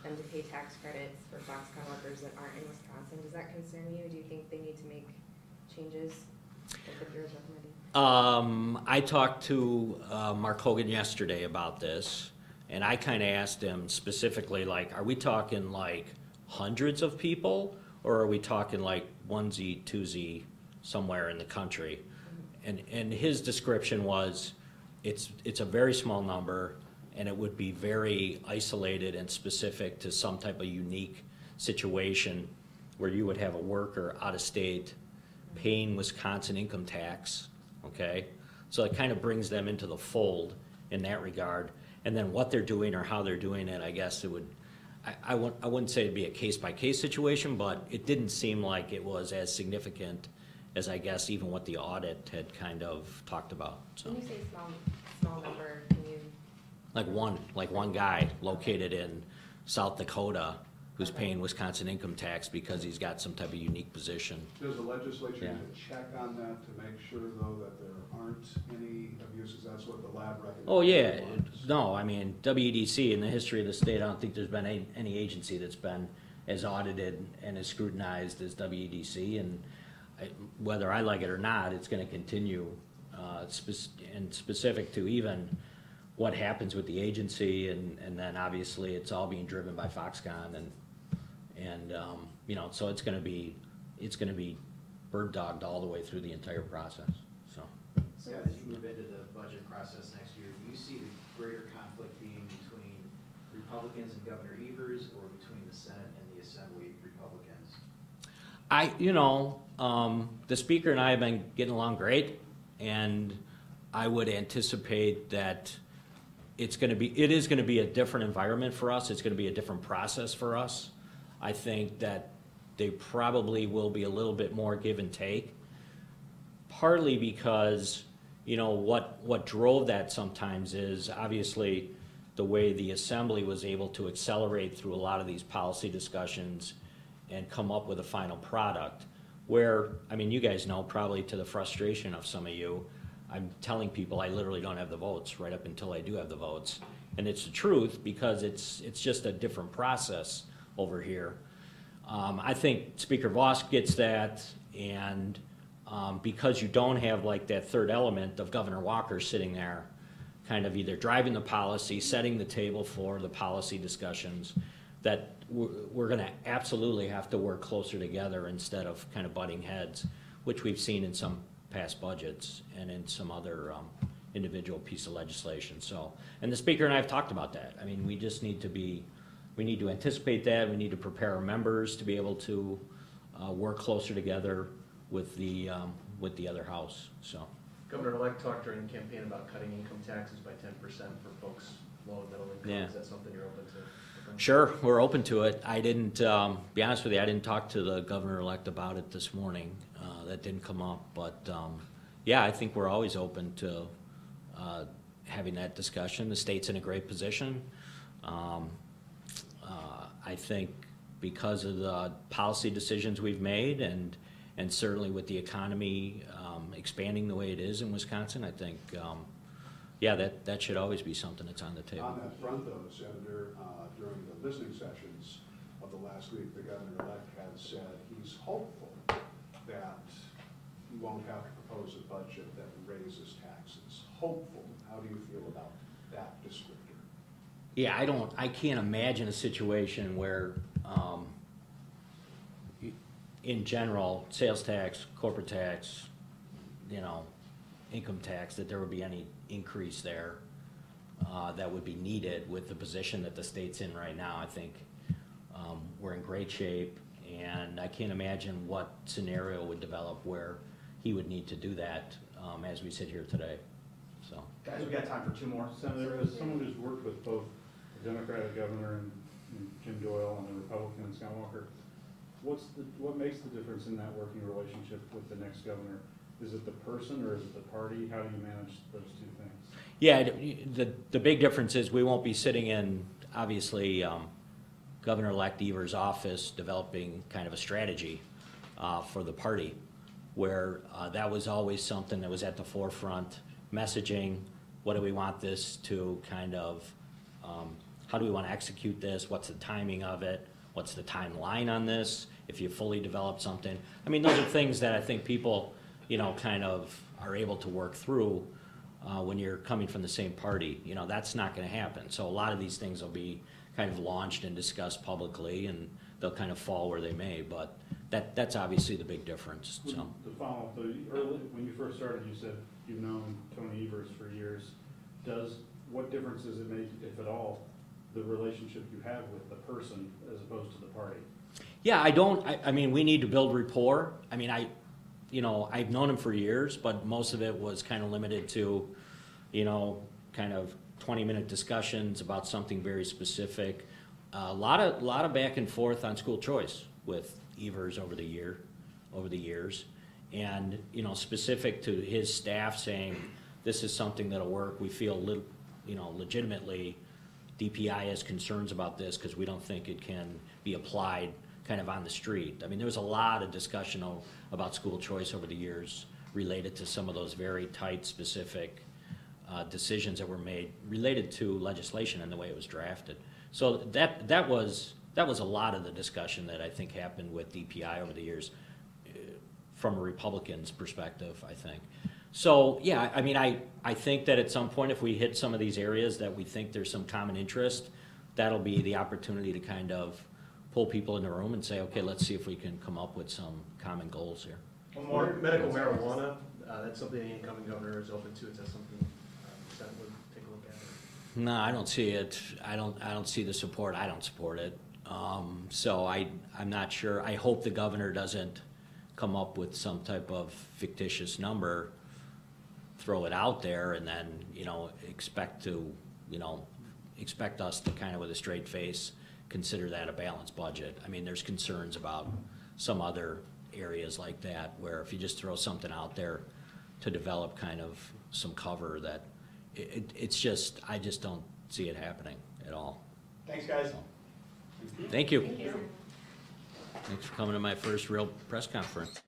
them to pay tax credits for Foxconn workers that aren't in Wisconsin. Does that concern you? Do you think they need to make changes like the Bureau's recommending? I talked to Mark Hogan yesterday about this, and I kind of asked him specifically, like, are we talking like hundreds of people, or are we talking like onesie, twosie somewhere in the country? And his description was, it's a very small number, and it would be very isolated and specific to some type of unique situation where you would have a worker out of state paying Wisconsin income tax, okay? So it kind of brings them into the fold in that regard. And then what they're doing or how they're doing it, I guess it would, I wouldn't say it'd be a case-by-case situation, but it didn't seem like it was as significant as I guess even what the audit had kind of talked about. So. When you say small number, can you? Like one guy located in South Dakota who's paying Wisconsin income tax because he's got some type of unique position. Does the legislature need to check on that to make sure, though, that there aren't any abuses? That's what the lab recommends. Oh, yeah. No, I mean, WEDC, in the history of the state, I don't think there's been any agency that's been as audited and as scrutinized as WEDC. And whether I like it or not, it's going to continue, and specific to even what happens with the agency, and then obviously it's all being driven by Foxconn, and you know, so it's going to be bird dogged all the way through the entire process. So yeah, as you move into the budget process next year, do you see the greater conflict being between Republicans and Governor Evers, or between the Senate and the Assembly Republicans? The Speaker and I have been getting along great, and I would anticipate that it is going to be a different environment for us. It's going to be a different process for us. I think that they probably will be a little bit more give and take, partly because, you know, what drove that sometimes is obviously the way the Assembly was able to accelerate through a lot of these policy discussions and come up with a final product where, I mean, you guys know, probably to the frustration of some of you, I'm telling people I literally don't have the votes right up until I do have the votes. And it's the truth, because it's just a different process over here. I think Speaker Voss gets that, and because you don't have like that third element of Governor Walker sitting there kind of either driving the policy, setting the table for the policy discussions, that we're going to absolutely have to work closer together instead of kind of butting heads, which we've seen in some past budgets and in some other individual piece of legislation. So, and the Speaker and I have talked about that. I mean, we just need to we need to anticipate that. We need to prepare our members to be able to work closer together with the other house. So, Governor-elect talked during the campaign about cutting income taxes by 10% for folks low and middle income. Yeah. Is that something you're open to? Sure, we're open to it. I didn't, be honest with you, I didn't talk to the governor-elect about it this morning. That didn't come up, but yeah, I think we're always open to having that discussion. The state's in a great position. I think because of the policy decisions we've made, and certainly with the economy expanding the way it is in Wisconsin, I think, yeah, that should always be something that's on the table. On that front, though, Senator, during the listening sessions of the last week, the governor-elect had said he's hopeful that he won't have to propose a budget that raises taxes. Hopeful. How do you feel about that descriptor? Yeah, I can't imagine a situation where, in general, sales tax, corporate tax, you know, income tax, that there would be any increase there that would be needed with the position that the state's in right now. I think we're in great shape, and I can't imagine what scenario would develop where he would need to do that as we sit here today. So, guys, we got time for two more. Senator, as someone who's worked with both the Democratic governor and Jim Doyle and the Republican Scott Walker, what makes the difference in that working relationship with the next governor? Is it the person or is it the party? How do you manage those two things? yeah, the big difference is we won't be sitting in, obviously, Governor-elect Evers' office developing kind of a strategy for the party, where that was always something that was at the forefront. Messaging, what do we want this to kind of how do we want to execute this? What's the timing of it? What's the timeline on this? If you fully develop something. I mean, those are things that I think people, you know, kind of are able to work through when you're coming from the same party. You know, that's not going to happen. So a lot of these things will be kind of launched and discussed publicly, and they'll kind of fall where they may. But that's obviously the big difference. So. To follow up, when you first started, you said you've known Tony Evers for years. What difference does it make, if at all, the relationship you have with the person as opposed to the party? Yeah, I mean, we need to build rapport. I mean, I've known him for years, but most of it was kind of limited to, you know, kind of 20-minute discussions about something very specific. A lot of back and forth on school choice with Evers over the years, and you know, specific to his staff saying this is something that'll work. We feel legitimately DPI has concerns about this because we don't think it can be applied kind of on the street. I mean, there was a lot of discussion about school choice over the years related to some of those very tight, specific decisions that were made related to legislation and the way it was drafted. So that was a lot of the discussion that I think happened with DPI over the years from a Republican's perspective, I think. So yeah, I mean, I think that at some point if we hit some of these areas that we think there's some common interest, that'll be the opportunity to kind of pull people in the room and say, okay, let's see if we can come up with some common goals here. One more, medical marijuana, that's something the incoming governor is open to. Is that something that would take a look at? No, I don't see it. I don't see the support. I don't support it. So I'm not sure. I hope the governor doesn't come up with some type of fictitious number, throw it out there, and then, you know, expect us to kind of with a straight face consider that a balanced budget. I mean, there's concerns about some other areas like that where if you just throw something out there to develop kind of some cover, that it's just, I just don't see it happening at all. Thanks, guys. Thank you. Thank you. Thanks for coming to my first real press conference.